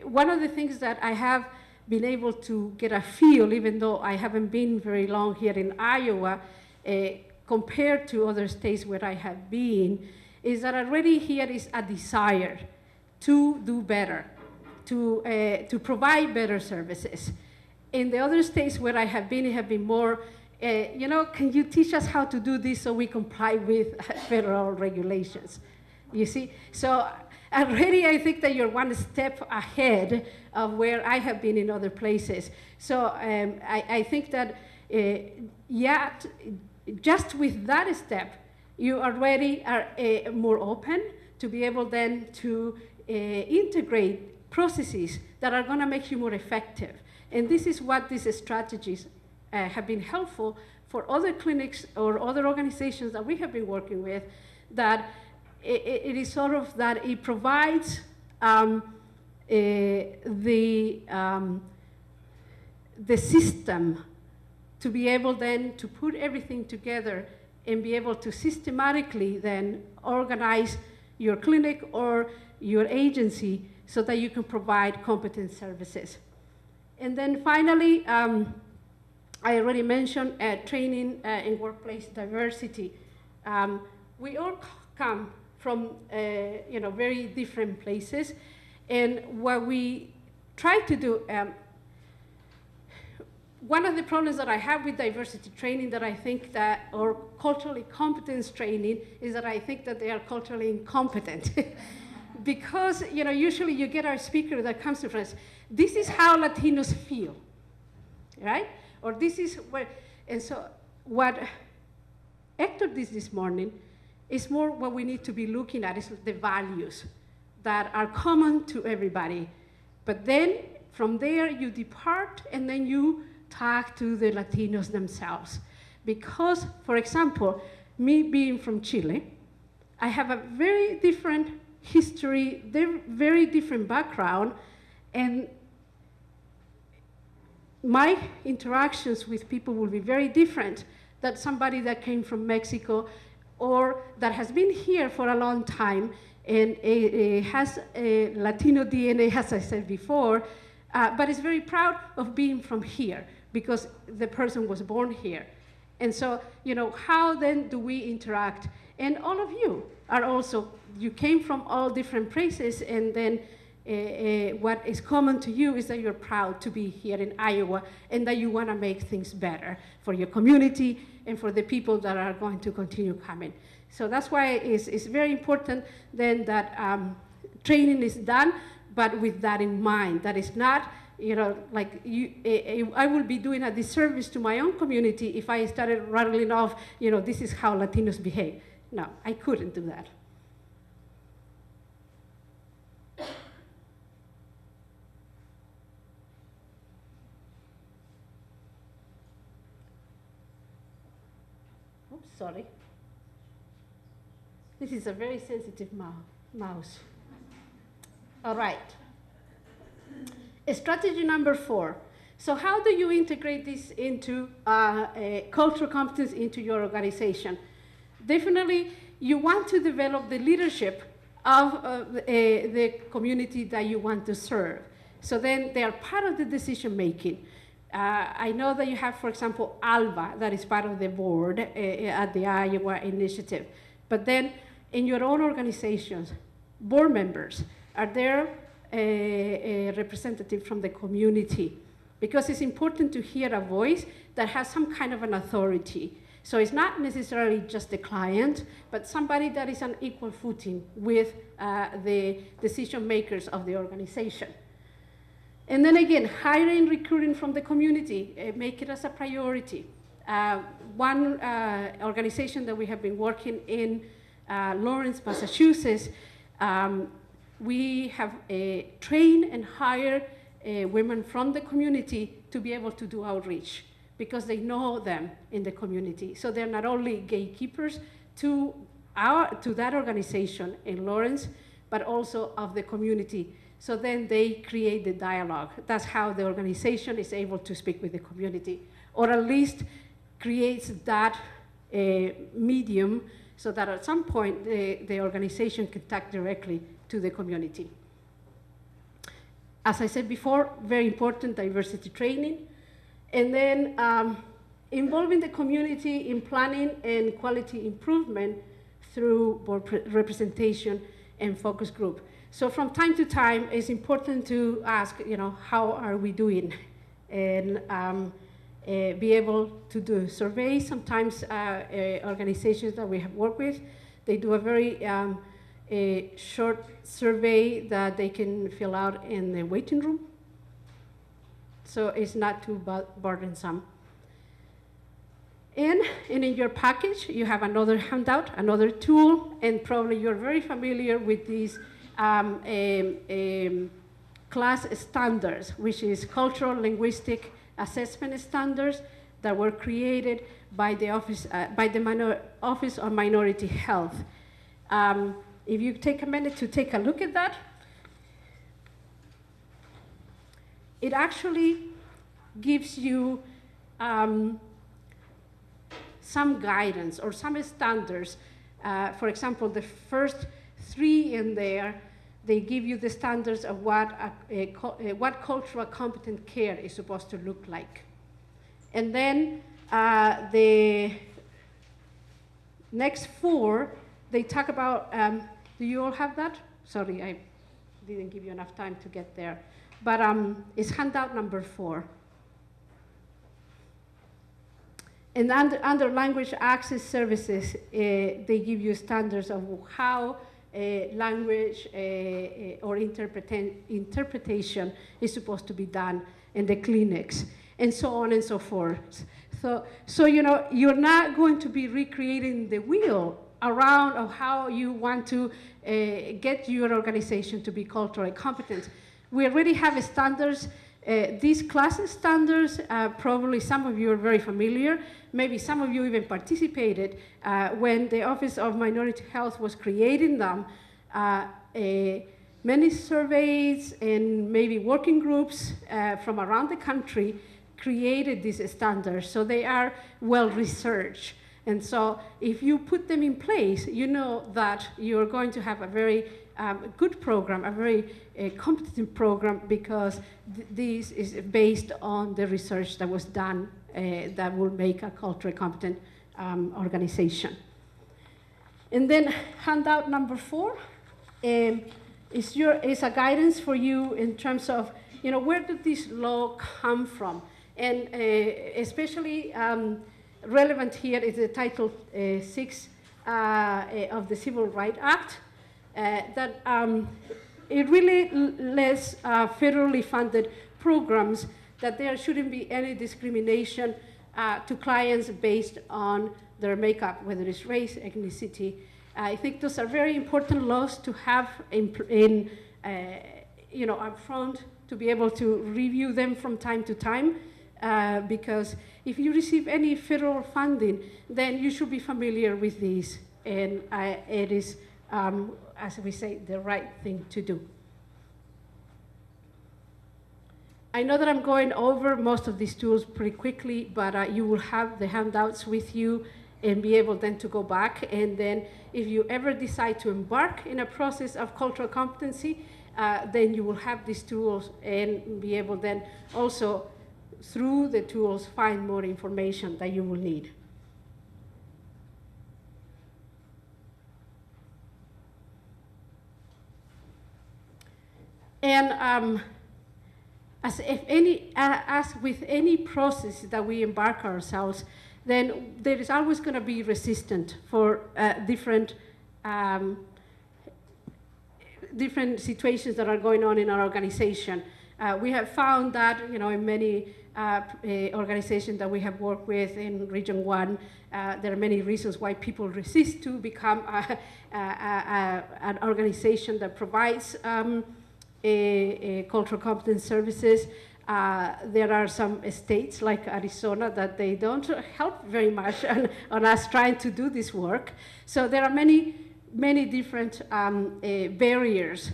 one of the things that I have been able to get a feel, even though I haven't been very long here in Iowa, compared to other states where I have been, is that already here is a desire to do better, to provide better services. In the other states where I have been, it have been more, you know, can you teach us how to do this so we comply with federal regulations? You see? So already I think that you're one step ahead of where I have been in other places. So I think that, yeah, just with that step, you already are more open to be able then to integrate processes that are going to make you more effective. And this is what these strategies have been helpful for other clinics or other organizations that we have been working with, that it is sort of that it provides the system to be able then to put everything together and be able to systematically then organize your clinic or your agency so that you can provide competent services. And then finally, I already mentioned training in workplace diversity. We all come from you know, very different places, and what we try to do, one of the problems that I have with diversity training that I think that, or culturally competence training, is that I think that they are culturally incompetent. Because, you know, usually you get our speaker that comes to us, this is how Latinos feel, right? Or this is what, and so what Hector did this morning is more what we need to be looking at is the values that are common to everybody. But then from there you depart and then you talk to the Latinos themselves. Because, for example, me being from Chile, I have a very different history, very different background, and my interactions with people will be very different than somebody that came from Mexico or that has been here for a long time and has a Latino DNA, as I said before, but is very proud of being from here because the person was born here. And so, you know, how then do we interact? And all of you are also, you came from all different places, and then what is common to you is that you're proud to be here in Iowa and that you want to make things better for your community and for the people that are going to continue coming. So that's why it's very important then that training is done, but with that in mind. That is not, you know, like I will be doing a disservice to my own community if I started rattling off, you know, this is how Latinos behave. No, I couldn't do that. Oops, sorry. This is a very sensitive mouse. All right. Strategy number 4. So how do you integrate this into cultural competence into your organization? Definitely, you want to develop the leadership of the community that you want to serve. So then they are part of the decision making. I know that you have, for example, ALBA, that is part of the board at the Iowa Initiative. But then in your own organizations, board members, are there a representative from the community? Because it's important to hear a voice that has some kind of an authority. So it's not necessarily just the client, but somebody that is on equal footing with the decision makers of the organization. And then again, hiring, recruiting from the community, make it as a priority. One organization that we have been working in Lawrence, Massachusetts, we have trained and hired women from the community to be able to do outreach because they know them in the community. So they're not only gatekeepers to that organization in Lawrence, but also of the community. So then they create the dialogue. That's how the organization is able to speak with the community, or at least creates that medium so that at some point the organization can talk directly to the community. as I said before, very important diversity training. And then involving the community in planning and quality improvement through board representation and focus group. So from time to time, it's important to ask, how are we doing? And be able to do surveys. Sometimes organizations that we have worked with, they do a very short survey that they can fill out in the waiting room. So it's not too burdensome. And in your package, you have another handout, another tool, and probably you're very familiar with these class standards, which is cultural linguistic assessment standards that were created by the Office on Minority Health. If you take a minute to take a look at that, it actually gives you some guidance or some standards. For example, the first 3 in there, they give you the standards of what cultural competent care is supposed to look like. And then the next 4, they talk about, do you all have that? Sorry, I didn't give you enough time to get there. But it's handout number 4. And under language access services, they give you standards of how language or interpretation is supposed to be done in the clinics, and so on and so forth. So you're not going to be recreating the wheel around of how you want to get your organization to be culturally competent. We already have standards. These class standards, probably some of you are very familiar. Maybe some of you even participated when the Office of Minority Health was creating them. Many surveys and maybe working groups from around the country created these standards, so they are well researched. And so if you put them in place, you know that you're going to have a very good program, a very competent program, because this is based on the research that was done that will make a culturally competent organization. And then handout number 4 is a guidance for you in terms of, where did this law come from? And especially relevant here is the Title 6 of the Civil Rights Act, that it really lists federally funded programs that there shouldn't be any discrimination to clients based on their makeup, whether it's race, ethnicity. I think those are very important laws to have in up front, to be able to review them from time to time, because if you receive any federal funding, then you should be familiar with these, and it is, as we say, the right thing to do. I know that I'm going over most of these tools pretty quickly, but you will have the handouts with you and be able then to go back. And then if you ever decide to embark in a process of cultural competency, then you will have these tools and be able then also, through the tools, find more information that you will need. And as with any process that we embark ourselves, then there is always going to be resistance for different situations that are going on in our organization. We have found that, in many organizations that we have worked with in Region 1, there are many reasons why people resist to become an organization that provides cultural competence services. There are some states like Arizona that they don't help very much on us trying to do this work. So there are many different barriers